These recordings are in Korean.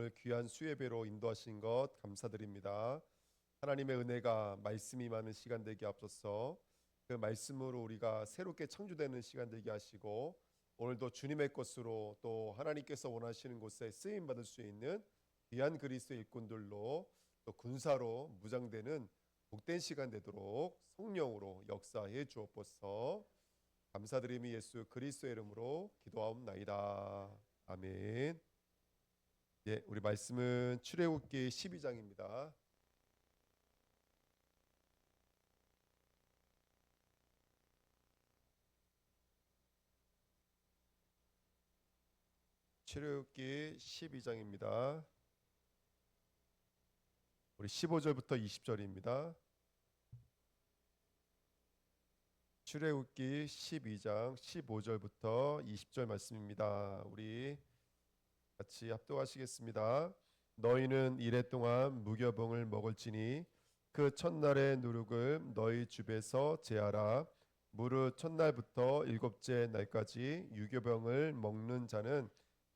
오늘 귀한 수예배로 인도하신 것 감사드립니다. 하나님의 은혜가 말씀이 많은 시간 되게 앞서서 그 말씀으로 우리가 새롭게 창조되는 시간 되게 하시고 오늘도 주님의 것으로 또 하나님께서 원하시는 곳에 쓰임 받을 수 있는 귀한 그리스도의 일꾼들로 또 군사로 무장되는 복된 시간 되도록 성령으로 역사해 주옵소서. 감사드리며 예수 그리스도의 이름으로 기도하옵나이다. 아멘. 예, 우리 말씀은 출애굽기 12장입니다. 출애굽기 12장입니다. 우리 15절부터 20절입니다. 출애굽기 12장 15절부터 20절 말씀입니다. 우리 같이 합독하시겠습니다. 너희는 이레 동안 무교병을 먹을지니 그 첫날의 누룩을 너희 집에서 제하라. 무릇 첫날부터 일곱째 날까지 유교병을 먹는 자는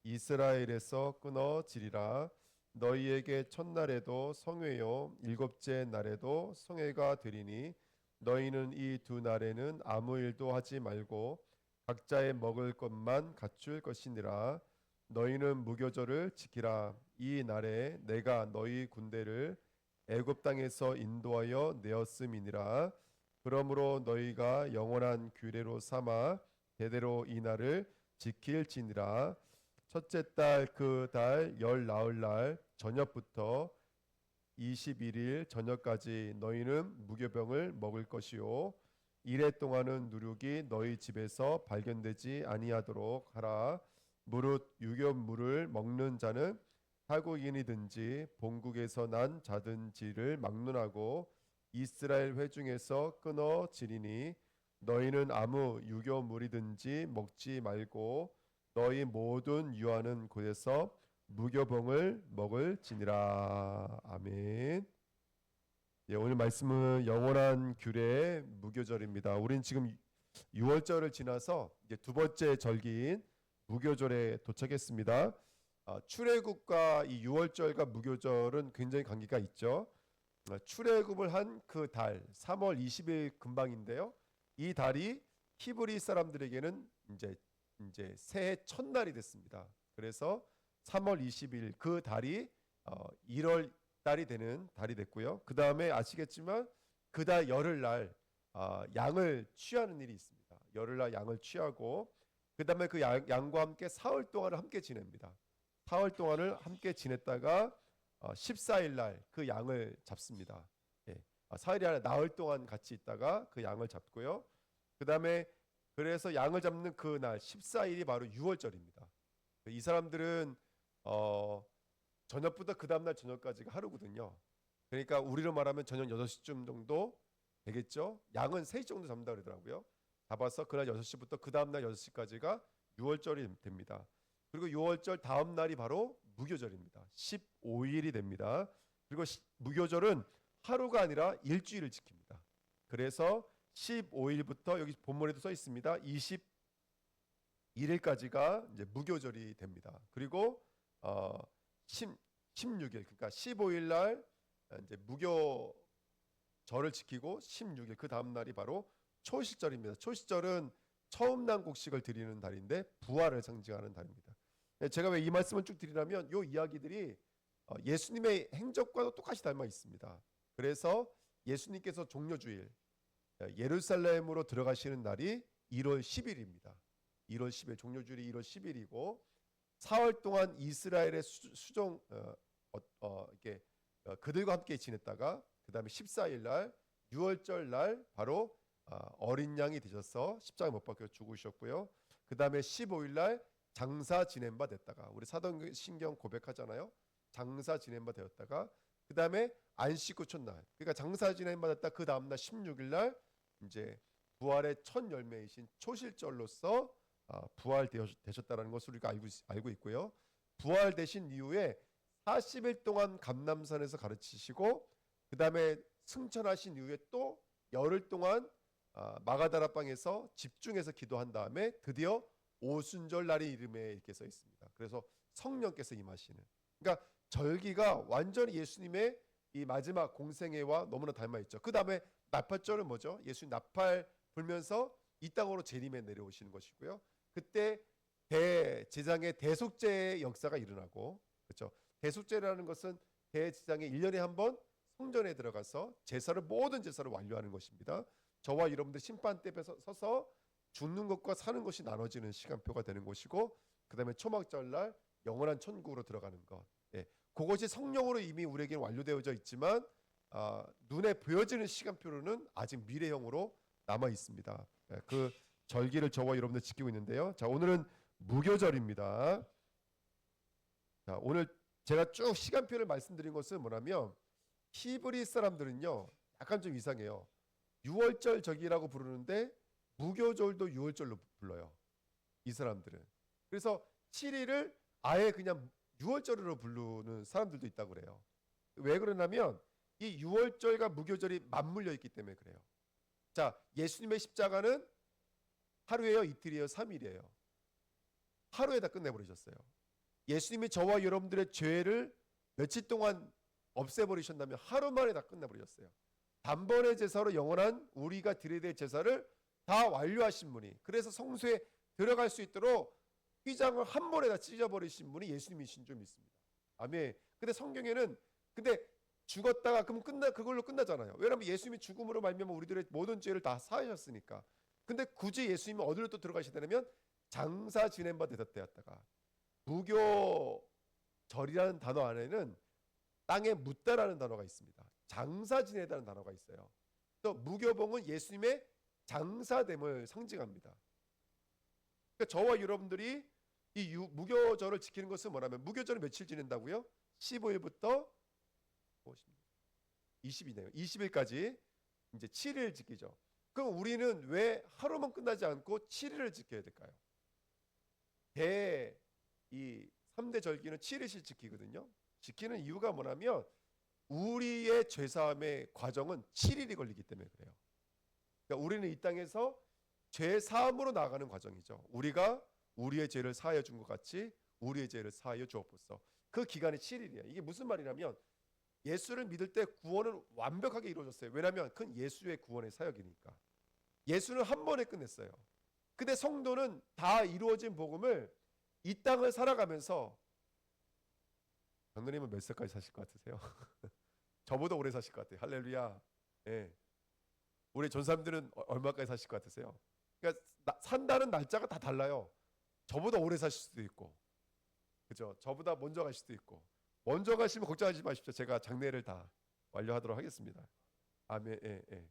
이스라엘에서 끊어지리라. 너희에게 첫날에도 성회요 일곱째 날에도 성회가 되리니 너희는 이 두 날에는 아무 일도 하지 말고 각자의 먹을 것만 갖출 것이니라. 너희는 무교절을 지키라. 이 날에 내가 너희 군대를 애굽 땅에서 인도하여 내었음이니라. 그러므로 너희가 영원한 규례로 삼아 대대로 이 날을 지킬지니라. 첫째 달 그 달 열 나흘 날 저녁부터 21일 저녁까지 너희는 무교병을 먹을 것이요 이래 동안은 누룩이 너희 집에서 발견되지 아니하도록 하라. 무릇 유교물을 먹는 자는 타국인이든지 본국에서 난 자든지를 막론하고 이스라엘 회중에서 끊어지리니 너희는 아무 유교물이든지 먹지 말고 너희 모든 유하는 곳에서 무교병을 먹을지니라. 아멘. 예, 오늘 말씀은 영원한 규례의 무교절입니다. 우린 지금 6월절을 지나서 이제 두 번째 절기인 무교절에 도착했습니다. 출애굽과 이 6월절과 무교절은 굉장히 관계가 있죠. 출애굽을 한 그 달 3월 20일 근방인데요. 이 달이 히브리 사람들에게는 이제 새해 첫날이 됐습니다. 그래서 3월 20일 그 달이 1월 달이 되는 달이 됐고요. 그 다음에 아시겠지만 그 달 열흘날 양을 취하는 일이 있습니다. 열흘날 양을 취하고 그 다음에 그 양과 함께 사흘 동안을 함께 지냅니다. 사흘 동안을 함께 지냈다가 14일날 그 양을 잡습니다. 예. 사흘이 아니라 나흘 동안 같이 있다가 그 양을 잡고요. 그 다음에 그래서 양을 잡는 그날 14일이 바로 6월절입니다. 이 사람들은 저녁부터 그 다음날 저녁까지가 하루거든요. 그러니까 우리로 말하면 저녁 6시쯤 정도 되겠죠. 양은 3시 정도 잡는다 그러더라고요. 잡아서 그날 6시부터 그 다음날 6시까지가 6월절이 됩니다. 그리고 6월절 다음 날이 바로 무교절입니다. 15일이 됩니다. 그리고 무교절은 하루가 아니라 일주일을 지킵니다. 그래서 15일부터 여기 본문에도 써 있습니다. 21일까지가 이제 무교절이 됩니다. 그리고 16일 그러니까 15일 날 이제 무교절을 지키고 16일 그 다음 날이 바로 초실절입니다. 초실절은 처음 난 곡식을 드리는 달인데 부활을 상징하는 달입니다. 제가 왜 이 말씀을 쭉 드리냐면 이 이야기들이 예수님의 행적과도 똑같이 닮아 있습니다. 그래서 예수님께서 종려주일 예루살렘으로 들어가시는 날이 1월 10일입니다. 1월 10일 종려주일이 1월 10일이고 사흘 동안 이스라엘의 수종 이렇게 그들과 함께 지냈다가 그 다음에 14일 날 6월절 날 바로 어린 양이 되셔서 십자가에 못 박혀 죽으셨고요. 그 다음에 15일 날 장사 지낸 바 됐다가 우리 사도신경 고백하잖아요. 장사 지낸 바 되었다가 그 다음에 안식 후 첫날 그러니까 장사 지낸 바 됐다 그 다음 날 16일 날 이제 부활의 첫 열매이신 초실절로서 부활되셨다라는 것을 우리가 알고 있고요. 부활되신 이후에 40일 동안 감람산에서 가르치시고 그 다음에 승천하신 이후에 또 열흘 동안 마가다라방에서 집중해서 기도한 다음에 드디어 오순절 날의 이름에 이렇게 써 있습니다. 그래서 성령께서 임하시는 그러니까 절기가 완전히 예수님의 이 마지막 공생애와 너무나 닮아 있죠. 그 다음에 나팔절은 뭐죠? 예수님 나팔 불면서 이 땅으로 재림에 내려오시는 것이고요. 그때 대제장의 대속죄의 역사가 일어나고, 그렇죠? 대속죄라는 것은 대제장의 1년에 한 번 성전에 들어가서 제사를, 모든 제사를 완료하는 것입니다. 저와 여러분들 심판대에 서서 죽는 것과 사는 것이 나눠지는 시간표가 되는 것이고, 그 다음에 초막절날 영원한 천국으로 들어가는 것, 예, 그것이 성령으로 이미 우리에게 완료되어져 있지만 눈에 보여지는 시간표로는 아직 미래형으로 남아 있습니다. 예, 그 절기를 저와 여러분들 지키고 있는데요. 자, 오늘은 무교절입니다. 자, 오늘 제가 쭉 시간표를 말씀드린 것은 뭐냐면, 히브리 사람들은요 약간 좀 이상해요. 6월절 절기라고 부르는데 무교절도 6월절로 불러요, 이 사람들은. 그래서 7일을 아예 그냥 6월절으로 부르는 사람들도 있다고 그래요. 왜 그러냐면 이 6월절과 무교절이 맞물려 있기 때문에 그래요. 자, 예수님의 십자가는 하루예요, 이틀이에요, 3일이에요? 하루에 다 끝내버리셨어요. 예수님이 저와 여러분들의 죄를 며칠 동안 없애버리셨다면 하루 만에 다 끝내버리셨어요. 단번에 제사로 영원한 우리가 드려야 될 제사를 다 완료하신 분이, 그래서 성소에 들어갈 수 있도록 휘장을 한 번에 다 찢어버리신 분이 예수님이신 줄 믿습니다. 아멘. 근데 성경에는 근데 죽었다가 그럼 그걸로 끝나잖아요. 왜냐하면 예수님이 죽음으로 말미암아 우리들의 모든 죄를 다 사하셨으니까. 근데 굳이 예수님이 어디로 또 들어가셔야 되냐면 장사 지낸 바 되었다가, 무교절이라는 단어 안에는 땅에 묻다라는 단어가 있습니다. 장사 지내다는 단어가 있어요. 또 무교봉은 예수님의 장사됨을 상징합니다. 그러니까 저와 여러분들이 이 무교절을 지키는 것은 뭐냐면, 무교절을 며칠 지낸다고요? 15일부터 20이네요. 20일까지 이제 7일 지키죠. 그럼 우리는 왜 하루만 끝나지 않고 7일을 지켜야 될까요? 이 3대 절기는 7일씩 지키거든요. 지키는 이유가 뭐냐면 우리의 죄사함의 과정은 7일이 걸리기 때문에 그래요. 그러니까 우리는 이 땅에서 죄사함으로 나아가는 과정이죠. 우리가 우리의 죄를 사하여 준 것 같이 우리의 죄를 사하여 주옵소서. 그 기간이 7일이에요. 이게 무슨 말이냐면 예수를 믿을 때 구원은 완벽하게 이루어졌어요. 왜냐하면 그건 예수의 구원의 사역이니까. 예수는 한 번에 끝냈어요. 근데 성도는 다 이루어진 복음을 이 땅을 살아가면서, 장로님은 몇 살까지 사실 것 같으세요? 저보다 오래 사실 것 같아요. 할렐루야. 예. 우리 전사님들은 얼마까지 사실 것 같으세요? 그러니까 산다는 날짜가 다 달라요. 저보다 오래 사실 수도 있고, 그죠? 저보다 먼저 가실 수도 있고. 먼저 가시면 걱정하지 마십시오. 제가 장례를 다 완료하도록 하겠습니다. 아멘. 예, 예.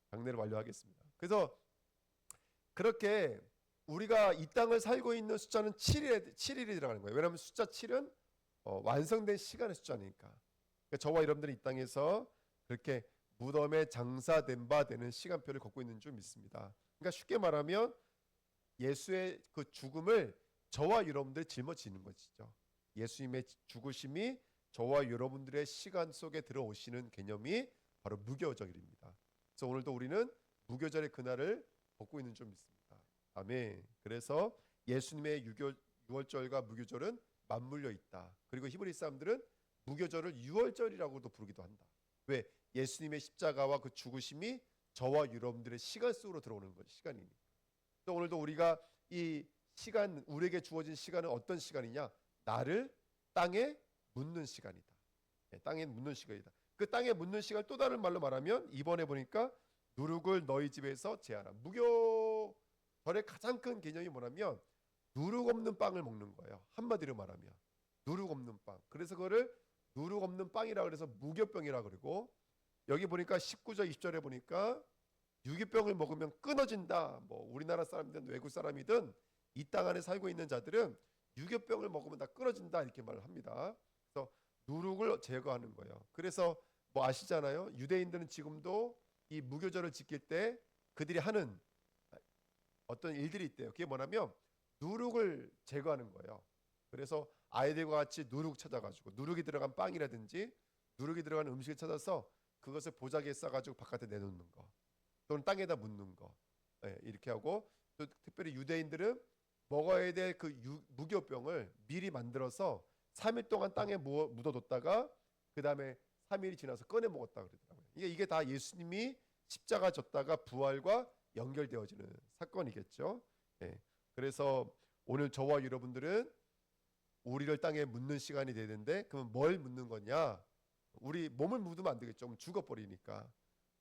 장례를 완료하겠습니다. 그래서 그렇게 우리가 이 땅을 살고 있는 숫자는 7일이 들어가는 거예요. 왜냐하면 숫자 7은 완성된 시간의 숫자니까. 그러니까 저와 여러분들이 이 땅에서 그렇게 무덤에 장사된 바 되는 시간표를 걷고 있는 줄 믿습니다. 그러니까 쉽게 말하면 예수의 그 죽음을 저와 여러분들이 짊어지는 것이죠. 예수님의 죽으심이 저와 여러분들의 시간 속에 들어오시는 개념이 바로 무교절입니다. 그래서 오늘도 우리는 무교절의 그날을 걷고 있는 줄 믿습니다. 아멘. 그래서 예수님의 6월절과 무교절은 맞물려 있다. 그리고 히브리 사람들은 무교절을 6월절이라고도 부르기도 한다. 왜? 예수님의 십자가와 그 죽으심이 저와 여러분들의 시간 속으로 들어오는 것, 시간이니까. 또 오늘도 우리가 이 시간, 우리에게 주어진 시간은 어떤 시간이냐? 나를 땅에 묻는 시간이다. 네, 땅에 묻는 시간이다. 그 땅에 묻는 시간, 또 다른 말로 말하면 이번에 보니까 누룩을 너희 집에서 제하라. 무교절의 가장 큰 개념이 뭐냐면 누룩 없는 빵을 먹는 거예요. 한마디로 말하면 누룩 없는 빵. 그래서 그거를 누룩 없는 빵이라 그래서 무교병이라 그러고, 여기 보니까 19절 20절에 보니까 유기병을 먹으면 끊어진다. 뭐 우리나라 사람이든 외국 사람이든 이 땅 안에 살고 있는 자들은 유교병을 먹으면 다 끊어진다, 이렇게 말을 합니다. 그래서 누룩을 제거하는 거예요. 그래서 뭐 아시잖아요. 유대인들은 지금도 이 무교절을 지킬 때 그들이 하는 어떤 일들이 있대요. 그게 뭐냐면 누룩을 제거하는 거예요. 그래서 아이들과 같이 누룩 찾아가지고 누룩이 들어간 빵이라든지 누룩이 들어간 음식을 찾아서 그것을 보자기에 싸가지고 바깥에 내놓는 거, 또는 땅에다 묻는 거, 예, 이렇게 하고, 또 특별히 유대인들은 먹어야 될 그 무교병을 미리 만들어서 3일 동안 땅에 묻어뒀다가 그 다음에 3일이 지나서 꺼내 먹었다 그러더라고요. 이게 다 예수님이 십자가 졌다가 부활과 연결되어지는 사건이겠죠. 예. 그래서 오늘 저와 여러분들은 우리를 땅에 묻는 시간이 되는데, 그럼 뭘 묻는 거냐? 우리 몸을 묻으면 안 되겠죠. 죽어버리니까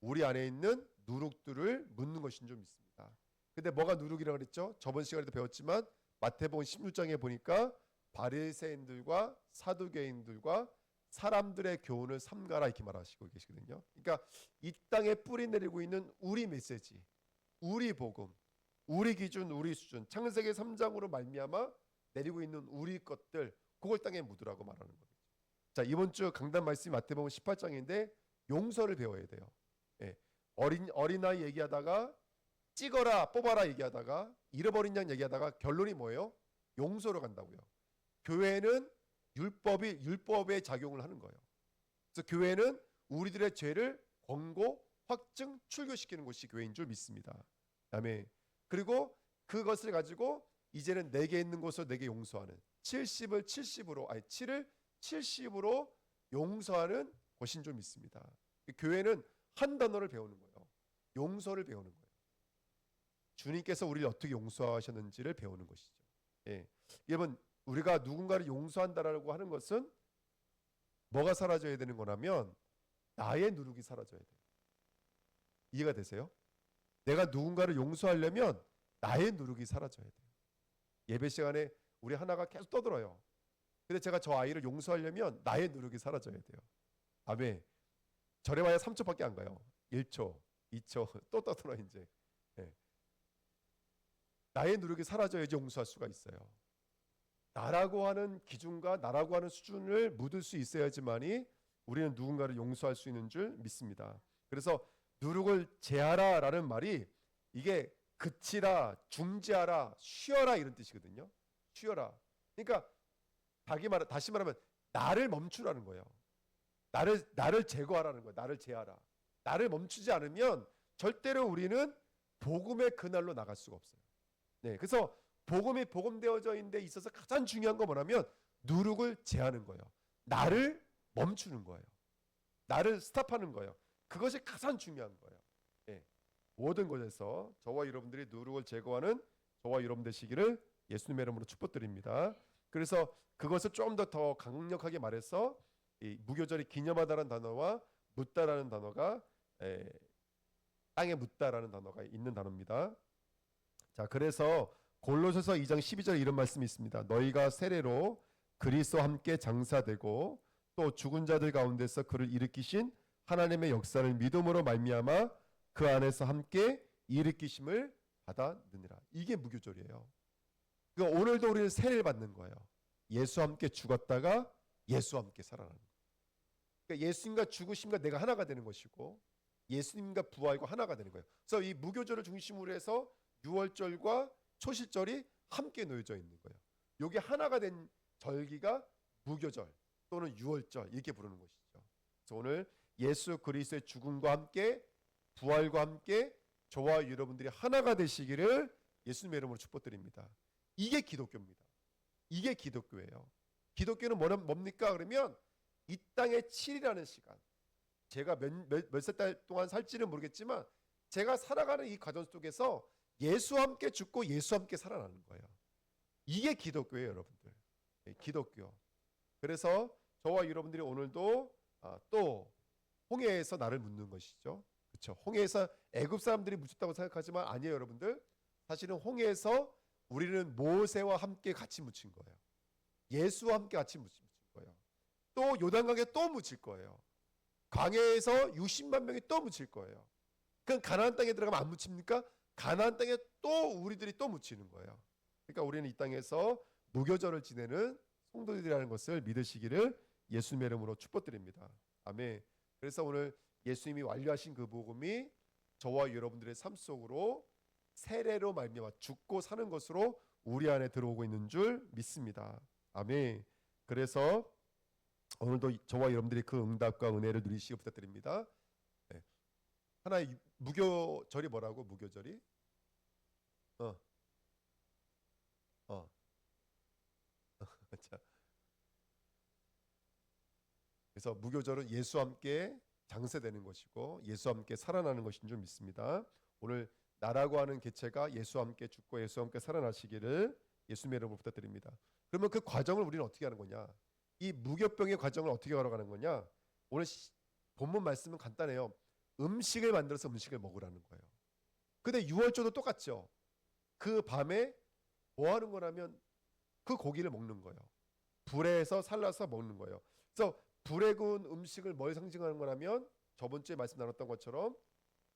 우리 안에 있는 누룩들을 묻는 것인 줄 믿습니다. 근데 뭐가 누룩이라고 그랬죠? 저번 시간에도 배웠지만 마태복음 16장에 보니까 바리새인들과 사두개인들과 사람들의 교훈을 삼가라 이렇게 말하시고 계시거든요. 그러니까 이 땅에 뿌리 내리고 있는 우리 메시지, 우리 복음, 우리 기준, 우리 수준, 창세기 3장으로 말미암아 내리고 있는 우리 것들, 그걸 땅에 묻으라고 말하는 거예요. 자, 이번 주 강단 말씀이 마태복음 18장인데 용서를 배워야 돼요. 예. 어린아이 얘기하다가 찍어라 뽑아라 얘기하다가 잃어버린 양 얘기하다가 결론이 뭐예요? 용서로 간다고요. 교회는 율법의 작용을 하는 거예요. 그래서 교회는 우리들의 죄를 권고, 확증, 출교시키는 곳이 교회인 줄 믿습니다. 아멘. 그리고 그것을 가지고 이제는 내게 있는 것을 내게 용서하는 70을 70으로 아니 7을 70으로 용서하는 것인 줄 믿습니다. 교회는 한 단어를 배우는 거예요. 용서를 배우는 거예요. 주님께서 우리를 어떻게 용서하셨는지를 배우는 것이죠. 예. 여러분, 우리가 누군가를 용서한다라고 하는 것은 뭐가 사라져야 되는 거냐면 나의 누룩이 사라져야 돼요. 이해가 되세요? 내가 누군가를 용서하려면 나의 누룩이 사라져야 돼요. 예배 시간에 우리 하나가 계속 떠들어요. 근데 제가 저 아이를 용서하려면 나의 누룩이 사라져야 돼요. 아멘. 절에 와야 3초밖에 안 가요. 1초, 2초 또 떠들어 이제. 예. 나의 누룩이 사라져야지 용서할 수가 있어요. 나라고 하는 기준과 나라고 하는 수준을 묻을 수 있어야지만이 우리는 누군가를 용서할 수 있는 줄 믿습니다. 그래서 누룩을 제하라라는 말이 이게 그치라, 중지하라, 쉬어라 이런 뜻이거든요. 쉬어라. 그러니까 다시 말하면 나를 멈추라는 거예요. 나를 제거하라는 거예요. 나를 제하라. 나를 멈추지 않으면 절대로 우리는 복음의 그날로 나갈 수가 없어요. 네, 그래서 복음이 복음되어져 있는 데 있어서 가장 중요한 건 뭐냐면 누룩을 제하는 거예요. 나를 멈추는 거예요. 나를 스탑하는 거예요. 그것이 가장 중요한 거예요. 네, 모든 것에서 저와 여러분들이 누룩을 제거하는 저와 여러분 되시기를 예수님의 이름으로 축복드립니다. 그래서 그것을 좀 더 강력하게 말해서 이 무교절이 기념하다라는 단어와 묻다라는 단어가 땅에 묻다라는 단어가 있는 단어입니다. 자, 그래서 골로새서 2장 12절에 이런 말씀이 있습니다. 너희가 세례로 그리스도와 함께 장사되고 또 죽은 자들 가운데서 그를 일으키신 하나님의 역사를 믿음으로 말미암아 그 안에서 함께 일으키심을 받았느니라. 이게 무교절이에요. 그러니까 오늘도 우리는 세례를 받는 거예요. 예수와 함께 죽었다가 예수와 함께 살아나는 거예요. 그러니까 예수님과 죽으심과 내가 하나가 되는 것이고 예수님과 부활과 하나가 되는 거예요. 그래서 이 무교절을 중심으로 해서 유월절과 초실절이 함께 놓여져 있는 거예요. 이게 하나가 된 절기가 무교절 또는 유월절 이렇게 부르는 것이죠. 그래서 오늘 예수 그리스도의 죽음과 함께 부활과 함께 저와 여러분들이 하나가 되시기를 예수님의 이름으로 축복드립니다. 이게 기독교입니다. 이게 기독교예요. 기독교는 뭡니까? 그러면 이 땅의 7이라는 시간, 제가 몇세 달 동안 살지는 모르겠지만 제가 살아가는 이 과정 속에서 예수와 함께 죽고 예수와 함께 살아나는 거예요. 이게 기독교예요, 여러분들. 기독교. 그래서 저와 여러분들이 오늘도 또 홍해에서 나를 묻는 것이죠. 그렇죠? 홍해에서 애굽 사람들이 묻혔다고 생각하지만 아니에요, 여러분들. 사실은 홍해에서 우리는 모세와 함께 같이 묻힌 거예요. 예수와 함께 같이 묻힌 거예요. 또 요단강에 또 묻힐 거예요. 광야에서 60만 명이 또 묻힐 거예요. 그럼 가나안 땅에 들어가면 안 묻힙니까? 가나안 땅에 또 우리들이 또 묻히는 거예요. 그러니까 우리는 이 땅에서 무교절을 지내는 성도들이라는 것을 믿으시기를 예수님의 이름으로 축복드립니다. 아멘. 그래서 오늘 예수님이 완료하신 그 복음이 저와 여러분들의 삶 속으로 세례로 말미암아 죽고 사는 것으로 우리 안에 들어오고 있는 줄 믿습니다. 아멘. 그래서 오늘도 저와 여러분들이 그 응답과 은혜를 누리시기 부탁드립니다. 네. 하나의 무교절이 뭐라고? 무교절이? 자, 그래서 무교절은 예수와 함께 장세되는 것이고 예수와 함께 살아나는 것인 줄 믿습니다. 오늘 나라고 하는 개체가 예수와 함께 죽고 예수와 함께 살아나시기를 예수님의 이름으로 부탁드립니다. 그러면 그 과정을 우리는 어떻게 하는 거냐? 이 무교병의 과정을 어떻게 걸어가는 거냐? 오늘 본문 말씀은 간단해요. 음식을 만들어서 음식을 먹으라는 거예요. 근데 유월절도 똑같죠. 그 밤에 뭐 하는 거냐면 그 고기를 먹는 거예요. 불에서 살라서 먹는 거예요. 그래서 불에 구운 음식을 뭘 상징하는 거냐면 저번 주에 말씀 나눴던 것처럼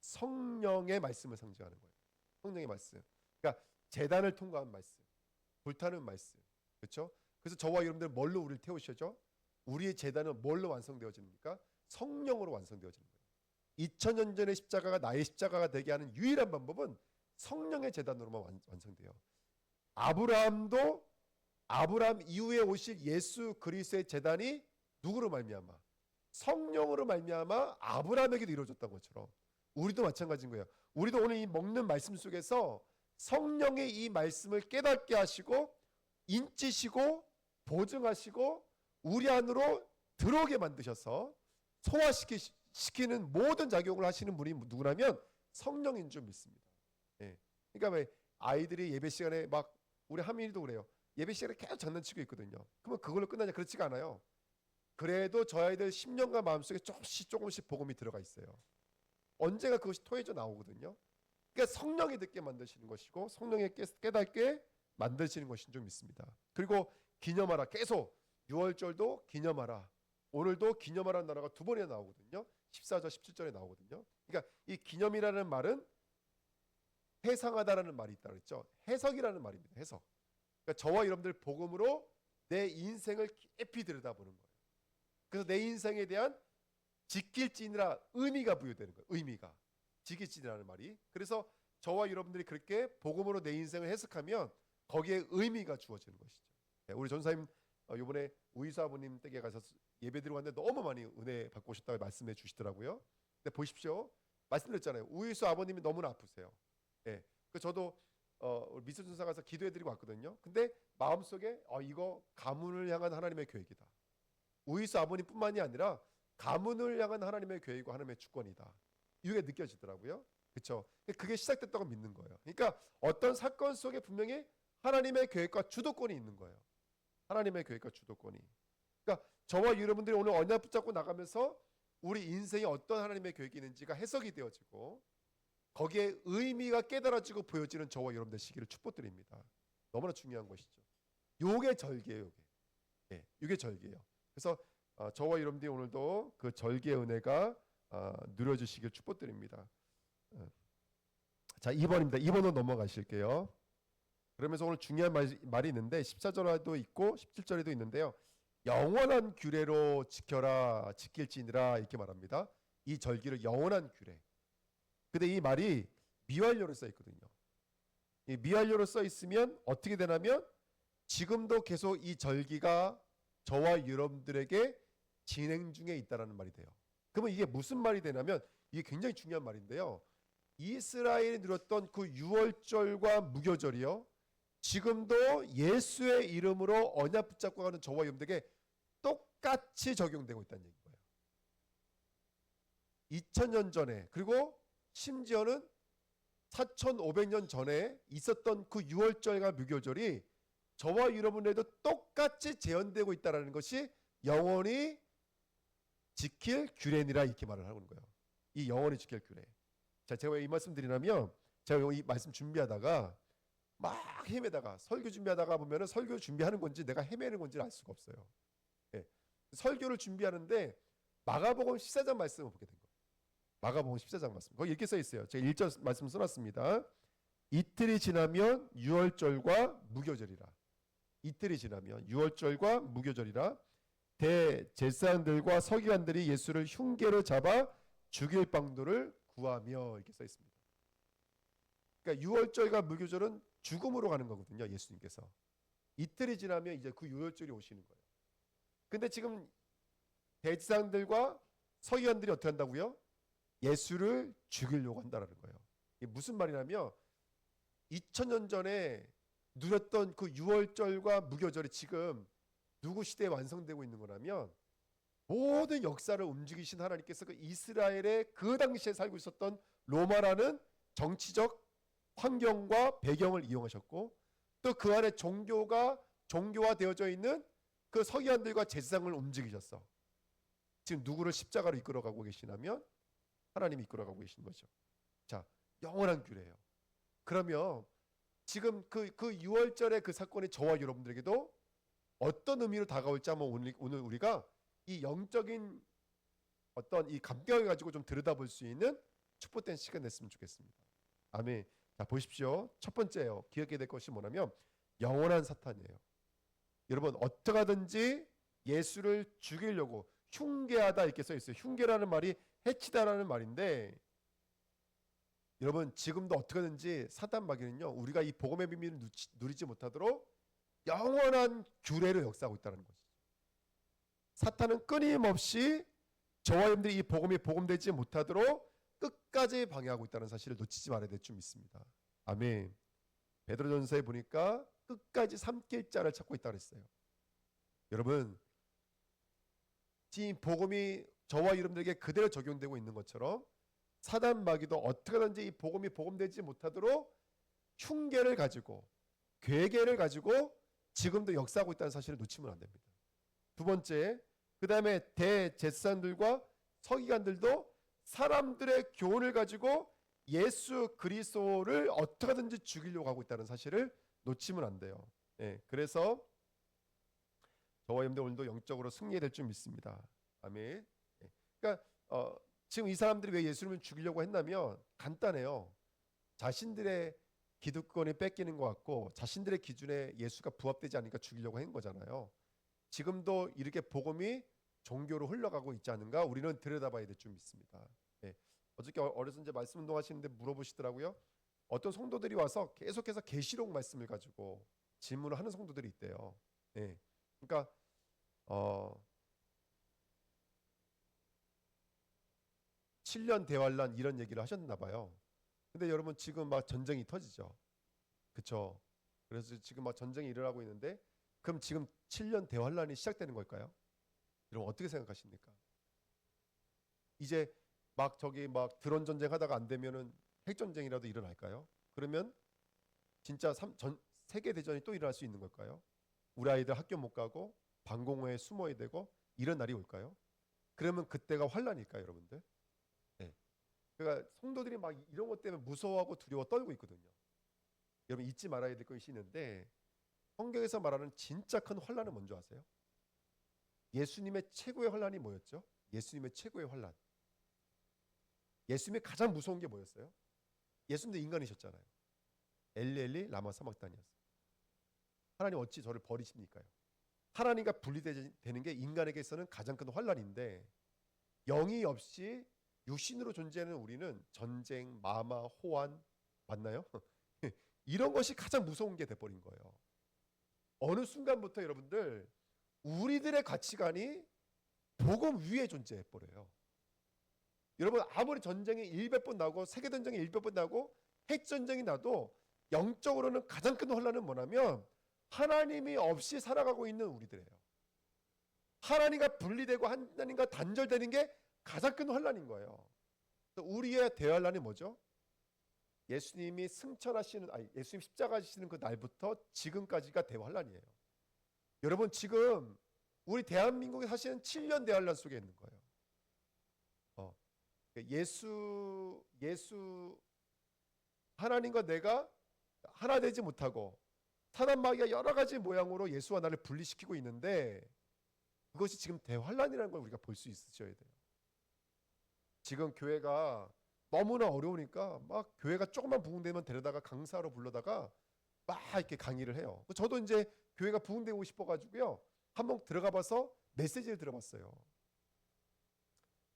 성령의 말씀을 상징하는 거예요. 성령의 말씀. 그러니까 제단을 통과한 말씀, 불타는 말씀, 그렇죠? 그래서 저와 여러분들 뭘로 우리를 태우시죠? 우리의 제단은 뭘로 완성되어집니까? 성령으로 완성되어지는 거예요. 2000년 전의 십자가가 나의 십자가가 되게 하는 유일한 방법은 성령의 제단으로만 완성돼요. 아브라함 이후에 오실 예수 그리스도의 제단이 누구로 말미암아? 성령으로 말미암아 아브라함에게도 이루어졌던 것처럼 우리도 마찬가지인 거예요. 우리도 오늘 이 먹는 말씀 속에서 성령의 이 말씀을 깨닫게 하시고 인치시고 보증하시고 우리 안으로 들어오게 만드셔서 소화시키는 모든 작용을 하시는 분이 누구냐면 성령인 줄 믿습니다. 예. 그러니까 왜 아이들이 예배 시간에 막 우리 하민이도 그래요. 예배 시간에 계속 장난치고 있거든요. 그러면 그걸로 끝나냐? 그렇지가 않아요. 그래도 저 아이들 10년간 마음속에 조금씩 복음이 들어가 있어요. 언젠가 그것이 토해져 나오거든요. 그러니까 성령이 듣게 만드시는 것이고 성령이 깨닫게 만드시는 것인 줄 믿습니다. 그리고 기념하라. 계속 6월절도 기념하라. 오늘도 기념하라는 단어가 두 번이나 나오거든요. 14절 17절에 나오거든요. 그러니까 이 기념이라는 말은 해상하다라는 말이 있다 그랬죠. 해석이라는 말입니다. 해석. 그러니까 저와 여러분들 복음으로 내 인생을 깊이 들여다보는 거예요. 그래서 내 인생에 대한 지킬지니라 의미가 부여되는 거예요. 의미가. 지킬지니라는 말이. 그래서 저와 여러분들이 그렇게 복음으로 내 인생을 해석하면 거기에 의미가 주어지는 것이죠. 우리 전사님 이번에 우이수 아버님 댁에 가서 예배드리고 왔는데 너무 많이 은혜 받고 오셨다고 말씀해 주시더라고요. 근데 보십시오. 말씀드렸잖아요. 우이수 아버님이 너무나 아프세요. 예. 그 저도 미술 전사 가서 기도해드리고 왔거든요. 근데 마음속에 이거 가문을 향한 하나님의 계획이다. 우이수 아버님뿐만이 아니라 가문을 향한 하나님의 계획이고 하나님의 주권이다. 이게 느껴지더라고요. 그렇죠? 그게 시작됐다고 믿는 거예요. 그러니까 어떤 사건 속에 분명히 하나님의 계획과 주도권이 있는 거예요. 하나님의 계획과 주도권이. 그러니까 저와 여러분들이 오늘 언약 붙잡고 나가면서 우리 인생에 어떤 하나님의 계획이 있는지가 해석이 되어지고 거기에 의미가 깨달아지고 보여지는 저와 여러분들 시기를 축복드립니다. 너무나 중요한 것이죠. 요게 절기예요. 요게 절기예요. 그래서 저와 여러분들이 오늘도 그 절기의 은혜가 누려주시길 축복드립니다. 자, 2번입니다. 2번으로 넘어가실게요. 그러면서 오늘 중요한 말이 있는데 14절에도 있고 17절에도 있는데요. 영원한 규례로 지켜라 지킬지니라 이렇게 말합니다. 이 절기를 영원한 규례. 근데 이 말이 미완료로 써 있거든요. 이 미완료로 써 있으면 어떻게 되냐면 지금도 계속 이 절기가 저와 여러분들에게 진행 중에 있다라는 말이 돼요. 그러면 이게 무슨 말이 되냐면 이게 굉장히 중요한 말인데요. 이스라엘이 누렸던 그 유월절과 무교절이요. 지금도 예수의 이름으로 언약 붙잡고 가는 저와 여러분들에게 똑같이 적용되고 있다는 얘기인 거예요. 2000년 전에 그리고 심지어는 4500년 전에 있었던 그 유월절과 무교절이 저와 여러분에도 똑같이 재현되고 있다는 것이 영원히 지킬 규례니라 이렇게 말을 하는 거예요. 이 영원히 지킬 규례. 자, 제가 왜 이 말씀 드리냐면 제가 이 말씀 준비하다가 막 헤매다가 설교 준비하다가 보면은 설교 준비하는 건지 내가 헤매는 건지 알 수가 없어요. 예. 설교를 준비하는데 마가복음 14장 말씀을 보게 된 거예요. 마가복음 14장 말씀. 거기 이렇게 써 있어요. 제가 1절 말씀 써놨습니다. 이틀이 지나면 유월절과 무교절이라. 이틀이 지나면 유월절과 무교절이라. 대제사장들과 서기관들이 예수를 흉계로 잡아 죽일 방도를 구하며 이렇게 써 있습니다. 그러니까 유월절과 무교절은 죽음으로 가는 거거든요. 예수님께서. 이틀이 지나면 이제 그 유월절이 오시는 거예요. 근데 지금 대제사장들과 서기관들이 어떻게 한다고요? 예수를 죽이려고 한다는 거예요. 이게 무슨 말이냐면 2000년 전에 누렸던 그 유월절과 무교절이 지금 누구 시대에 완성되고 있는 거라면 모든 역사를 움직이신 하나님께서 그 이스라엘의 그 당시에 살고 있었던 로마라는 정치적 환경과 배경을 이용하셨고, 또 그 안에 종교화되어져 있는 그 서기관들과 제사장을 움직이셨어. 지금 누구를 십자가로 이끌어가고 계시냐면 하나님이 이끌어가고 계신 거죠. 자, 영원한 규례예요. 그러면 지금 그 6월절의 그 사건이 저와 여러분들에게도 어떤 의미로 다가올지 한번 오늘 우리가 이 영적인 어떤 이 감격을 가지고 좀 들여다볼 수 있는 축복된 시간 냈으면 좋겠습니다. 아멘. 자, 보십시오. 첫 번째요. 기억해야 될 것이 뭐냐면 영원한 사탄이에요. 여러분, 어떻게 하든지 예수를 죽이려고 흉계하다 이렇게 써 있어요. 흉계라는 말이 해치다라는 말인데, 여러분 지금도 어떻게든지 사탄 마귀는요, 우리가 이 복음의 비밀을 누리지 못하도록 영원한 규례로 역사하고 있다는 것이죠. 사탄은 끊임없이 저와 여러분들이 이 복음이 복음되지 못하도록 끝까지 방해하고 있다는 사실을 놓치지 말아야 될 줄 믿습니다. 아멘. 베드로전서에 보니까 끝까지 삼킬 자를 찾고 있다고 했어요. 여러분, 지금 복음이 저와 여러분들에게 그대로 적용되고 있는 것처럼 사단 마귀도 어떻게든지 이 복음이 복음되지 못하도록 흉계를 가지고 괴계를 가지고 지금도 역사하고 있다는 사실을 놓치면 안 됩니다. 두 번째, 그 다음에 대제사장들과 서기관들도 사람들의 교훈을 가지고 예수 그리스도를 어떻게든지 죽이려고 하고 있다는 사실을 놓치면 안 돼요. 그래서 저와 여러분들 오늘도 영적으로 승리해야 될 줄 믿습니다. 아멘. 그러니까 지금 이 사람들이 왜 예수님을 죽이려고 했냐면 간단해요. 자신들의 기득권이 뺏기는 것 같고 자신들의 기준에 예수가 부합되지 않으니까 죽이려고 한 거잖아요. 지금도 이렇게 복음이 종교로 흘러가고 있지 않은가 우리는 들여다봐야 될 줄 믿습니다. 어저께 어려서 이제 말씀 운동하시는데 물어보시더라고요. 어떤 성도들이 와서 계속해서 계시록 말씀을 가지고 질문을 하는 성도들이 있대요. 그러니까 7년 대환란 이런 얘기를 하셨나 봐요. 근데 여러분 지금 막 전쟁이 터지죠. 그렇죠? 그래서 지금 막 전쟁이 일어나고 있는데 그럼 지금 7년 대환란이 시작되는 걸까요? 여러분 어떻게 생각하십니까? 이제 막 저기 막 드론 전쟁 하다가 안 되면은 핵 전쟁이라도 일어날까요? 그러면 진짜 세계 대전이 또 일어날 수 있는 걸까요? 우리 아이들 학교 못 가고 방공호에 숨어야 되고 이런 날이 올까요? 그러면 그때가 환란일까요, 여러분들? 그러니까 성도들이 막 이런 것 때문에 무서워하고 두려워 떨고 있거든요. 여러분 잊지 말아야 될 것이 있는데 성경에서 말하는 진짜 큰 환란은 뭔지 아세요? 예수님의 최고의 환란이 뭐였죠? 예수님의 최고의 환란. 예수님의 가장 무서운 게 뭐였어요? 예수님도 인간이셨잖아요. 엘리 라마 사막단이었어요. 하나님 어찌 저를 버리십니까요? 하나님과 분리되는 게 인간에게서는 가장 큰 환란인데 영이 없이 육신으로 존재하는 우리는 전쟁, 마마, 호환 맞나요? 이런 것이 가장 무서운 게 돼버린 거예요. 어느 순간부터 여러분들 우리들의 가치관이 복음 위에 존재해버려요. 여러분 아무리 전쟁이 100번 나고 세계전쟁이 100번 나고 핵전쟁이 나도 영적으로는 가장 큰 혼란은 뭐냐면 하나님이 없이 살아가고 있는 우리들이에요. 하나님과 분리되고 하나님과 단절되는 게 가장 큰 혼란인 거예요. 우리의 대환란이 뭐죠? 예수님이 예수님 십자가 지시는 그 날부터 지금까지가 대환란이에요. 여러분 지금 우리 대한민국에 사실은 7년 대환란 속에 있는 거예요. 예수 하나님과 내가 하나 되지 못하고 사단 마귀가 여러 가지 모양으로 예수와 나를 분리시키고 있는데 그것이 지금 대환란이라는 걸 우리가 볼 수 있으셔야 돼요. 지금 교회가 너무나 어려우니까 막 교회가 조금만 부흥되면 데려다가 강사로 불러다가 막 이렇게 강의를 해요. 저도 이제 교회가 부흥되고 싶어가지고요 한번 들어가봐서 메시지를 들어봤어요.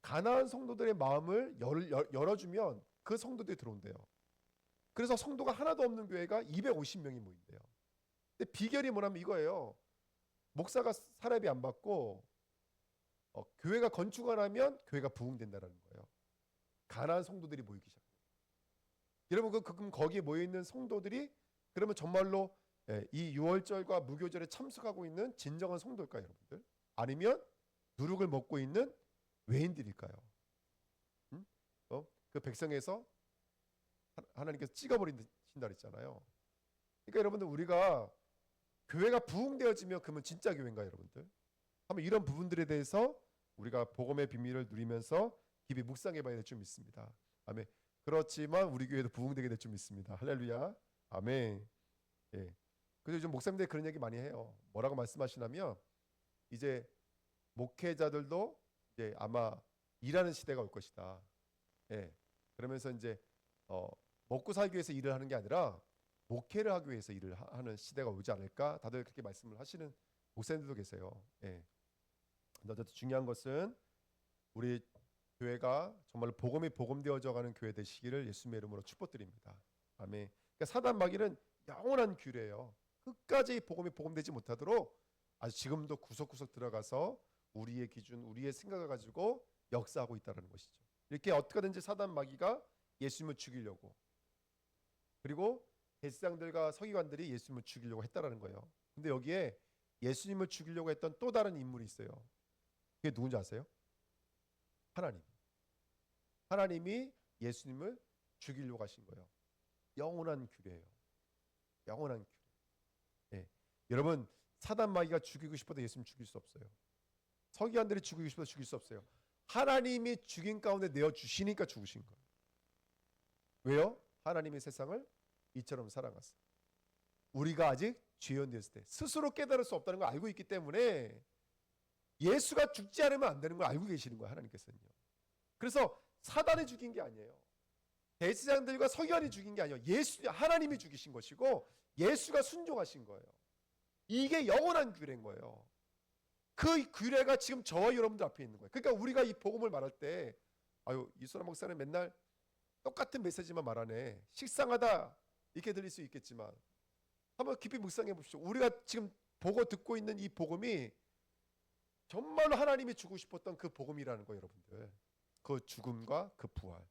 가난한 성도들의 마음을 열어주면 그 성도들이 들어온대요. 그래서 성도가 하나도 없는 교회가 250명이 모인대요. 근데 비결이 뭐냐면 이거예요. 목사가 사례비 안 받고 교회가 건축 안 하면 교회가 부흥된다는 거예요. 가난한 성도들이 모이기 시작해요. 여러분 그럼 거기에 모여있는 성도들이 그러면 정말로 이 유월절과 무교절에 참석하고 있는 진정한 성도일까요, 여러분들? 아니면 누룩을 먹고 있는 외인들일까요? 응? 그 백성에서 하나님께서 찍어버린다 그랬잖아요. 그러니까 여러분들 우리가 교회가 부흥되어지면 그러면 진짜 교회인가요, 여러분들? 한번 이런 부분들에 대해서 우리가 복음의 비밀을 누리면서 깊이 묵상해봐야 될 줄 믿습니다. 아멘. 그렇지만 우리 교회도 부흥되게 될 줄 믿습니다. 할렐루야. 아멘. 예. 그래서 요즘 목사님들이 그런 얘기 많이 해요. 뭐라고 말씀하시냐면 이제 목회자들도 이제 아마 일하는 시대가 올 것이다. 예. 그러면서 이제 먹고 살기 위해서 일을 하는 게 아니라 목회를 하기 위해서 일을 하는 시대가 오지 않을까? 다들 그렇게 말씀을 하시는 목사님들도 계세요. 예. 어쨌든 중요한 것은 우리 교회가 정말 복음이 복음되어져가는 교회 되시기를 예수님의 이름으로 축복드립니다. 아멘. 그러니까 사단 마귀는 영원한 규례예요. 끝까지 복음이 복음되지 못하도록 아주 지금도 구석구석 들어가서 우리의 기준, 우리의 생각을 가지고 역사하고 있다는 것이죠. 이렇게 어떻게든지 사단 마귀가 예수님을 죽이려고, 그리고 대제사장들과 서기관들이 예수님을 죽이려고 했다라는 거예요. 근데 여기에 예수님을 죽이려고 했던 또 다른 인물이 있어요. 그게 누군지 아세요? 하나님. 하나님이 예수님을 죽이려고 하신 거예요. 영원한 규례예요. 영원한 규례. 예. 여러분, 사단 마귀가 죽이고 싶어도 예수님 죽일 수 없어요. 서기관들이 죽이고 싶어도 죽일 수 없어요. 하나님이 죽인 가운데 내어 주시니까 죽으신 거예요. 왜요? 하나님이 세상을 이처럼 사랑하사. 우리가 아직 죄인 되었을 때 스스로 깨달을 수 없다는 걸 알고 있기 때문에 예수가 죽지 않으면 안 되는 걸 알고 계시는 거예요. 하나님께서는요. 그래서 사단이 죽인 게 아니에요. 대제사장들과 서기관이 죽인 게 아니에요. 하나님이 죽이신 것이고 예수가 순종하신 거예요. 이게 영원한 규례인 거예요. 그 규례가 지금 저와 여러분들 앞에 있는 거예요. 그러니까 우리가 이 복음을 말할 때 아유 이소라 목사는 맨날 똑같은 메시지만 말하네, 식상하다 이렇게 들릴 수 있겠지만 한번 깊이 묵상해 보십시오. 우리가 지금 보고 듣고 있는 이 복음이 정말로 하나님이 주고 싶었던 그 복음이라는 거예요. 여러분들, 그 죽음과 그 부활,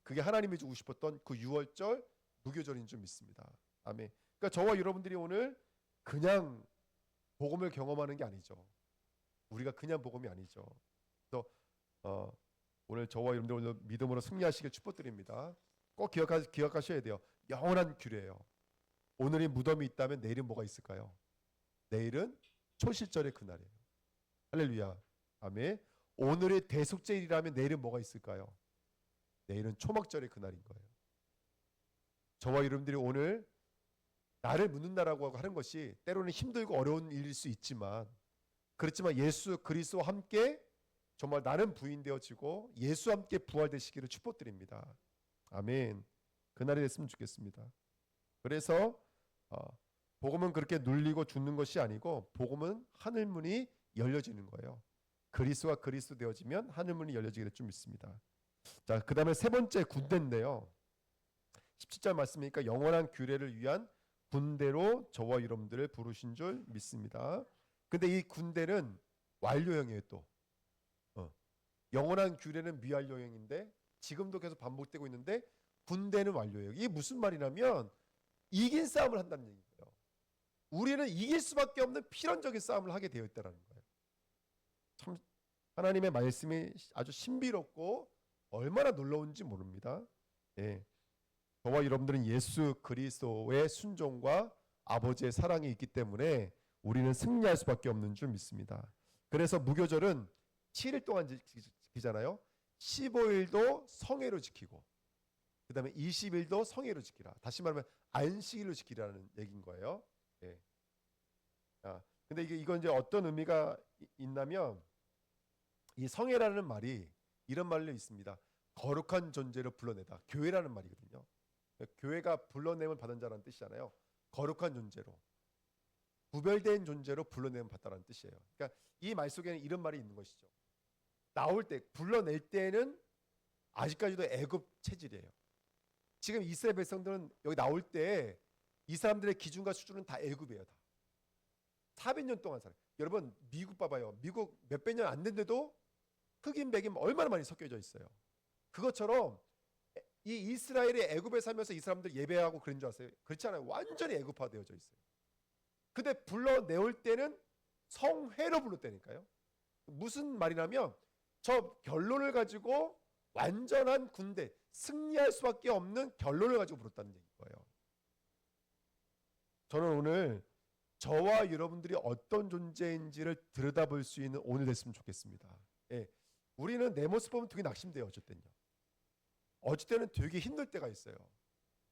그게 하나님이 주고 싶었던 그 유월절 무교절인 줄 믿습니다. 아멘. 그러니까 저와 여러분들이 오늘 그냥 복음을 경험하는 게 아니죠. 우리가 그냥 복음이 아니죠. 그래서 오늘 저와 여러분들 오늘 믿음으로 승리하시길 축복드립니다. 꼭 기억하셔야 돼요. 영원한 규례예요. 오늘이 무덤이 있다면 내일은 뭐가 있을까요? 내일은 초실절의 그날이에요. 할렐루야. 아멘. 오늘이 대속죄일이라면 내일은 뭐가 있을까요? 내일은 초막절의 그날인 거예요. 저와 여러분들이 오늘 나를 묻는다라고 하는 것이 때로는 힘들고 어려운 일일 수 있지만, 그렇지만 예수 그리스도와 함께 정말 나는 부인되어지고 예수와 함께 부활되시기를 축복드립니다. 아멘. 그날이 됐으면 좋겠습니다. 그래서 복음은 그렇게 눌리고 죽는 것이 아니고 복음은 하늘문이 열려지는 거예요. 그리스도가 그리스도 되어지면 하늘문이 열려지게 될 줄 믿습니다. 자, 그 다음에 세 번째 군대인데요. 17절 말씀이니까 영원한 규례를 위한 군대로 저와 여러분들을 부르신 줄 믿습니다. 근데 이 군대는 완료형이에요. 또 영원한 규례는 미완료형인데 지금도 계속 반복되고 있는데 군대는 완료예요. 이게 무슨 말이냐면 이긴 싸움을 한다는 얘기예요. 우리는 이길 수밖에 없는 필연적인 싸움을 하게 되어 있다는 거예요. 참 하나님의 말씀이 아주 신비롭고 얼마나 놀라운지 모릅니다. 예. 저와 여러분들은 예수 그리스도의 순종과 아버지의 사랑이 있기 때문에 우리는 승리할 수밖에 없는 줄 믿습니다. 그래서 무교절은 7일 동안 지키잖아요. 15일도 성회로 지키고 그 다음에 20일도 성회로 지키라. 다시 말하면 안식일로 지키라는 얘기인 거예요. 예. 근데 이건 이제 어떤 의미가 있냐면 이 성회라는 말이 이런 말로 있습니다. 거룩한 존재로 불러내다. 교회라는 말이거든요. 교회가 불러냄을 받은 자라는 뜻이잖아요. 거룩한 존재로, 구별된 존재로 불러냄을 받다라는 뜻이에요. 그러니까 이 말 속에는 이런 말이 있는 것이죠. 나올 때, 불러낼 때는 아직까지도 애굽 체질이에요. 지금 이스라엘 백성들은 여기 나올 때 이 사람들의 기준과 수준은 다 애굽이에요. 다 400년 동안 살아요. 여러분 미국 봐봐요. 미국 몇백 년 안 됐는데도 흑인 백인 얼마나 많이 섞여져 있어요. 그것처럼 이 이스라엘이 애굽에 살면서 이 사람들 예배하고 그런 줄 아세요? 그렇지 않아요. 완전히 애굽화되어져 있어요. 근데 불러내올 때는 성회로 불렀다니까요. 무슨 말이냐면 저 결론을 가지고 완전한 군대, 승리할 수밖에 없는 결론을 가지고 부르다는 얘기인 거예요. 저는 오늘 저와 여러분들이 어떤 존재인지를 들여다볼 수 있는 오늘 됐으면 좋겠습니다. 예. 우리는 내 모습 보면 되게 낙심돼요. 어쩔 때는 되게 힘들 때가 있어요.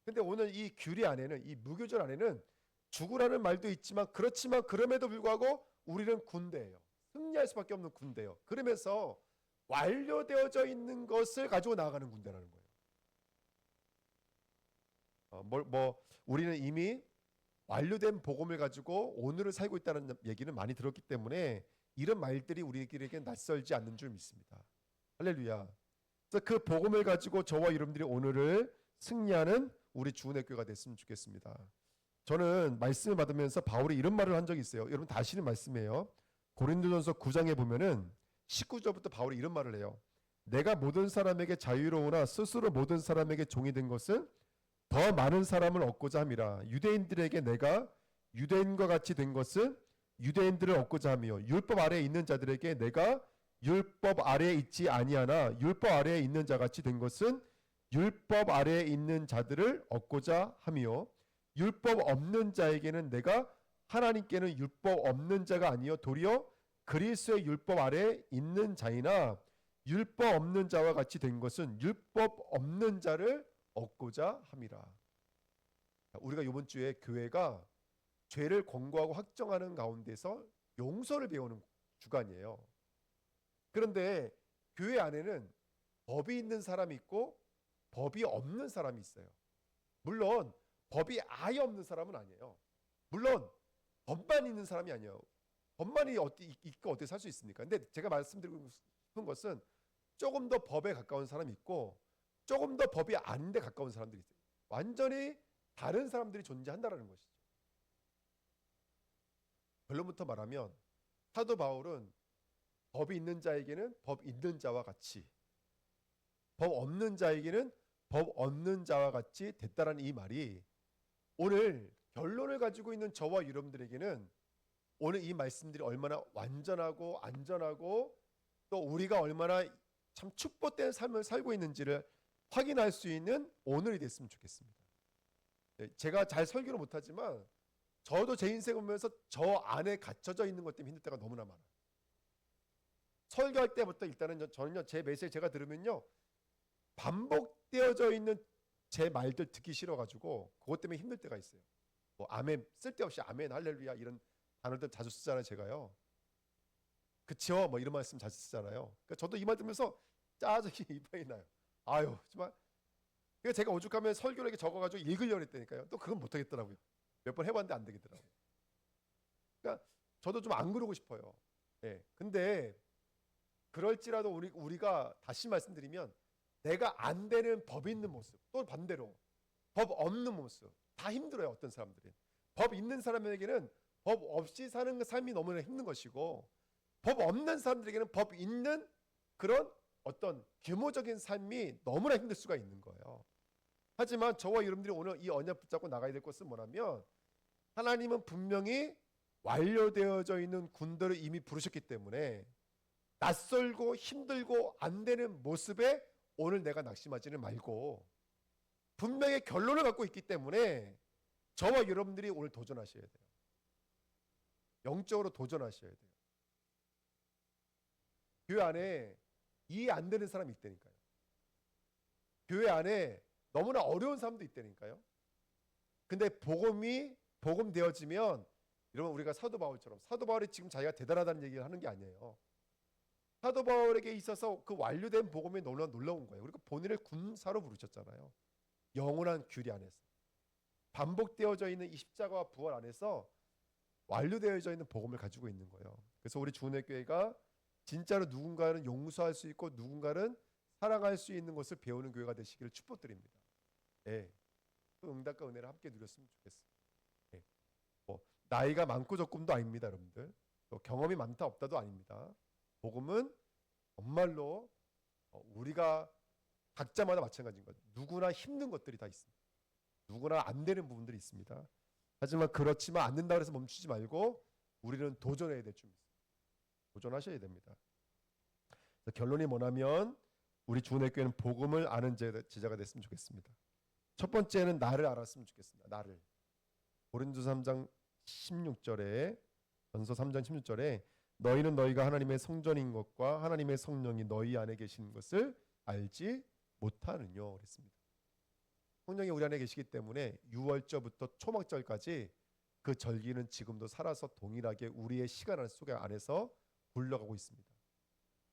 근데 오늘 이 규리 안에는, 이 무교절 안에는 죽으라는 말도 있지만, 그렇지만 그럼에도 불구하고 우리는 군대예요. 승리할 수밖에 없는 군대예요. 그러면서 완료되어져 있는 것을 가지고 나아가는 군대라는 거예요. 우리는 이미 완료된 복음을 가지고 오늘을 살고 있다는 얘기는 많이 들었기 때문에 이런 말들이 우리에게 낯설지 않는 줄 믿습니다. 할렐루야. 그래서 그 복음을 가지고 저와 여러분들이 오늘을 승리하는 우리 주은혜 교회가 됐으면 좋겠습니다. 저는 말씀을 받으면서 바울이 이런 말을 한 적이 있어요. 여러분 다시는 말씀이에요. 고린도전서 9장에 보면은 19절부터 바울이 이런 말을 해요. 내가 모든 사람에게 자유로우나 스스로 모든 사람에게 종이 된 것은 더 많은 사람을 얻고자 함이라. 유대인들에게 내가 유대인과 같이 된 것은 유대인들을 얻고자 하며, 율법 아래에 있는 자들에게 내가 율법 아래에 있지 아니하나 율법 아래에 있는 자 같이 된 것은 율법 아래에 있는 자들을 얻고자 하며, 율법 없는 자에게는 내가 하나님께는 율법 없는 자가 아니요 도리어 그리스도의 율법 아래에 있는 자이나, 율법 없는 자와 같이 된 것은 율법 없는 자를 얻고자 함이라. 우리가 이번 주에 교회가 죄를 권고하고 확정하는 가운데서 용서를 배우는 주간이에요. 그런데 교회 안에는 법이 있는 사람이 있고 법이 없는 사람이 있어요. 물론 법이 아예 없는 사람은 아니에요. 물론 법만 있는 사람이 아니에요. 법만이 있고 어떻게 살 수 있습니까? 근데 제가 말씀드리고 싶은 것은 조금 더 법에 가까운 사람이 있고 조금 더 법이 아닌데 가까운 사람들이 있어요. 완전히 다른 사람들이 존재한다는 것이죠. 결론부터 말하면 사도 바울은 법이 있는 자에게는 법 있는 자와 같이, 법 없는 자에게는 법 없는 자와 같이 됐다라는 이 말이 오늘 결론을 가지고 있는 저와 여러분들에게는 오늘 이 말씀들이 얼마나 완전하고 안전하고 또 우리가 얼마나 참 축복된 삶을 살고 있는지를 확인할 수 있는 오늘이 됐으면 좋겠습니다. 제가 잘 설교를 못하지만 저도 제 인생을 보면서 저 안에 갇혀져 있는 것 때문에 힘들 때가 너무나 많아요. 설교할 때부터 일단은 저는요, 제 메시지 제가 들으면요, 반복되어져 있는 제 말들 듣기 싫어가지고 그것 때문에 힘들 때가 있어요. 뭐 아멘, 쓸데없이 아멘, 할렐루야 이런 단어들 자주 쓰잖아요, 제가요. 그쵸? 뭐 이런 말씀 자주 쓰잖아요. 그러니까 저도 이 말 들으면서 짜증이 이빨이 나요. 아유, 정말. 그러니까 제가 오죽하면 설교를 이렇게 적어가지고 읽으려고 했다니까요. 또 그건 못하겠더라고요. 몇 번 해봤는데 안 되겠더라고요. 그러니까 저도 좀 안 그러고 싶어요. 예. 근데 그럴지라도 우리가 다시 말씀드리면 내가 안 되는 법 있는 모습, 또 반대로 법 없는 모습 다 힘들어요. 어떤 사람들은 법 있는 사람에게는 법 없이 사는 삶이 너무나 힘든 것이고, 법 없는 사람들에게는 법 있는 그런 어떤 규모적인 삶이 너무나 힘들 수가 있는 거예요. 하지만 저와 여러분들이 오늘 이 언약 붙잡고 나가야 될 것은 뭐냐면, 하나님은 분명히 완료되어져 있는 군대를 이미 부르셨기 때문에 낯설고 힘들고 안 되는 모습에 오늘 내가 낙심하지는 말고, 분명히 결론을 갖고 있기 때문에 저와 여러분들이 오늘 도전하셔야 돼요. 영적으로 도전하셔야 돼요. 교회 안에 이해 안 되는 사람이 있다니까요. 교회 안에 너무나 어려운 사람도 있다니까요. 근데 복음 되어지면, 여러분 우리가 사도 바울처럼, 사도 바울이 지금 자기가 대단하다는 얘기를 하는 게 아니에요. 사도 바울에게 있어서 그 완료된 복음이 놀라운 거예요. 우리가 본인을 군사로 부르셨잖아요. 영원한 규리 안에서 반복되어져 있는 이 십자가와 부활 안에서 완료되어져 있는 복음을 가지고 있는 거예요. 그래서 우리 주은혜 교회가 진짜로 누군가는 용서할 수 있고 누군가는 사랑할 수 있는 것을 배우는 교회가 되시기를 축복드립니다. 예. 그 응답과 은혜를 함께 누렸으면 좋겠어요. 예. 뭐 나이가 많고 적음도 아닙니다, 여러분들. 또 경험이 많다 없다도 아닙니다. 복음은 정말로 우리가 각자마다 마찬가지인 거죠. 누구나 힘든 것들이 다 있습니다. 누구나 안 되는 부분들이 있습니다. 하지만 그렇지만 안 된다고 해서 멈추지 말고 우리는 도전해야 될 줄 믿습니다. 도전하셔야 됩니다. 결론이 뭐냐면 우리 주은혜교회는 복음을 아는 제자가 됐으면 좋겠습니다. 첫 번째는 나를 알았으면 좋겠습니다. 나를. 고린도서 3장 16절에 전서 3장 16절에 너희는 너희가 하나님의 성전인 것과 하나님의 성령이 너희 안에 계시는 것을 알지 못하느뇨 그랬습니다. 성령이 우리 안에 계시기 때문에 유월절부터 초막절까지 그 절기는 지금도 살아서 동일하게 우리의 시간 속에 안에서 굴러가고 있습니다.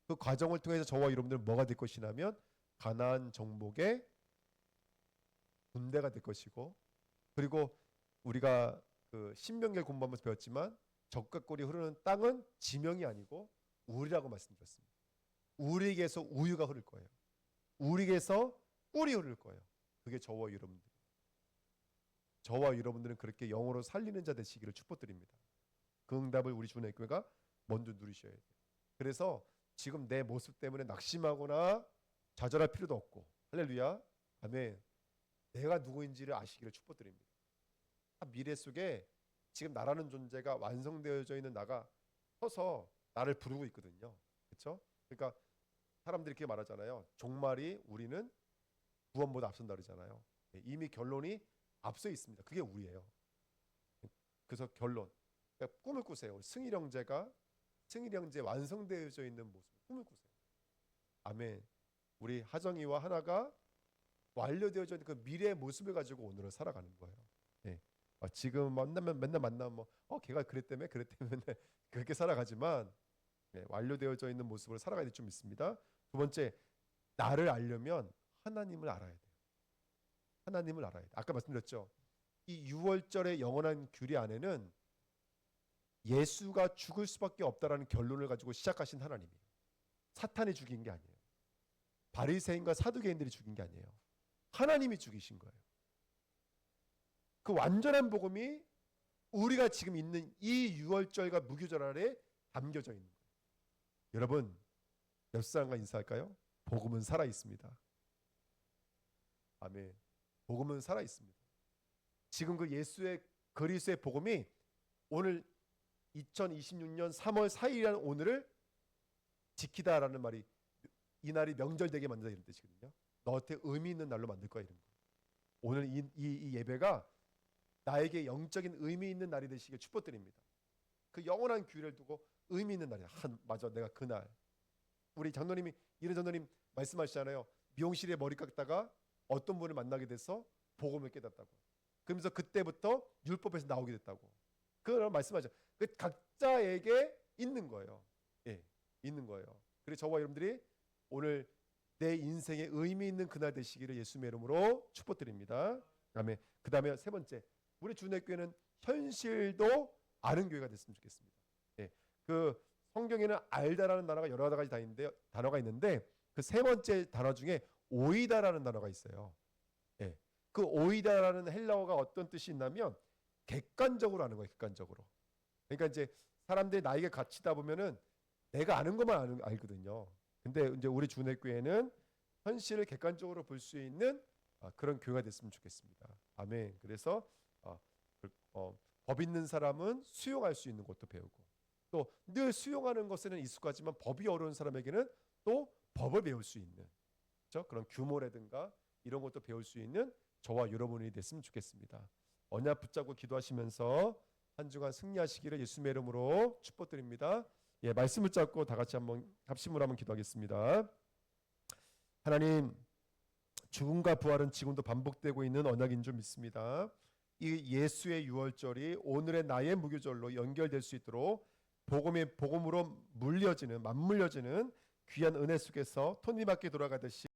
그 과정을 통해서 저와 여러분들은 뭐가 될 것이냐면 가나안 정복의 군대가 될 것이고, 그리고 우리가 그 신명기를 공부하면서 배웠지만 적과 꿀이 흐르는 땅은 지명이 아니고 우리라고 말씀드렸습니다. 우리에게서 우유가 흐를 거예요. 우리에게서 꿀이 흐를 거예요. 그게 저와 여러분들. 저와 여러분들은 그렇게 영으로 살리는 자 되시기를 축복드립니다. 그 응답을 우리 주은혜교회가 먼저 누리셔야 돼요. 그래서 지금 내 모습 때문에 낙심하거나 좌절할 필요도 없고, 할렐루야, 아멘. 내가 누구인지를 아시기를 축복드립니다. 미래 속에 지금 나라는 존재가 완성되어져 있는 나가 서서 나를 부르고 있거든요. 그렇죠? 그러니까 사람들이 이렇게 말하잖아요. 종말이 우리는 구원보다 앞선다 그러잖아요. 이미 결론이 앞서 있습니다. 그게 우리예요. 그래서 결론, 그러니까 꿈을 꾸세요. 승일 형제 완성되어져 있는 모습 꿈을 꾸세요. 아멘. 우리 하정이와 하나가 완료되어져 있는 그 미래의 모습을 가지고 오늘을 살아가는 거예요. 네. 지금 만나면 맨날 만나면 걔가 그랬다며 그렇게 살아가지만, 네, 완료되어져 있는 모습으로 살아가야 될 줄 믿습니다. 두 번째, 나를 알려면 하나님을 알아야 돼요. 하나님을 알아야 돼요. 아까 말씀드렸죠. 이 6월절의 영원한 규례 안에는 예수가 죽을 수밖에 없다라는 결론을 가지고 시작하신 하나님이에요. 사탄이 죽인 게 아니에요. 바리새인과 사두개인들이 죽인 게 아니에요. 하나님이 죽이신 거예요. 그 완전한 복음이 우리가 지금 있는 이 6월절과 무교절 아래 담겨져 있는 거예요. 여러분, 옆 사람과 인사할까요? 복음은 살아 있습니다. 아멘. 복음은 살아 있습니다. 지금 그 예수의 그리스도의 복음이 오늘 2026년 3월 4일이라는 오늘을 지키다라는 말이, 이 날이 명절되게 만든다 이런 뜻이거든요. 너한테 의미 있는 날로 만들 거야 이런 거. 오늘 이 예배가 나에게 영적인 의미 있는 날이 되시길 축복드립니다. 그 영원한 규례를 두고 의미 있는 날이야. 맞아, 내가 그날. 우리 장로님이 이런 장로님 말씀하시잖아요. 미용실에 머리 깎다가 어떤 분을 만나게 돼서 복음을 깨닫다고. 그러면서 그때부터 율법에서 나오게 됐다고. 그걸 말씀하죠. 그 각자에게 있는 거예요. 예, 있는 거예요. 그래서 저와 여러분들이 오늘 내 인생에 의미 있는 그날 되시기를 예수님의 이름으로 축복드립니다. 아멘. 그 다음에 세 번째, 우리 주은혜교회는 현실도 아는 교회가 됐으면 좋겠습니다. 예, 그 성경에는 알다라는 단어가 여러 가지 단어가 있는데 그 세 번째 단어 중에 오이다라는 단어가 있어요. 예, 그 오이다라는 헬라어가 어떤 뜻이 있냐면 객관적으로 아는 거예요. 객관적으로. 그러니까 이제 사람들이 나에게 갇히다 보면은 내가 아는 것만 알거든요. 근데 이제 우리 주은혜교회는 현실을 객관적으로 볼 수 있는 그런 교회가 됐으면 좋겠습니다. 아멘. 그래서 법 있는 사람은 수용할 수 있는 것도 배우고, 또 늘 수용하는 것에는 익숙하지만 법이 어려운 사람에게는 또 법을 배울 수 있는, 그렇죠? 그런 규모라든가 이런 것도 배울 수 있는 저와 여러분이 됐으면 좋겠습니다. 언약 붙잡고 기도하시면서 한 주간 승리하시기를 예수님의 이름으로 축복드립니다. 예, 말씀을 잡고 다 같이 한번 합심으로 한번 기도하겠습니다. 하나님, 죽음과 부활은 지금도 반복되고 있는 언약인 줄 믿습니다. 이 예수의 유월절이 오늘의 나의 무교절로 연결될 수 있도록 복음으로 맞물려지는 귀한 은혜 속에서 톱니바퀴 돌아가듯이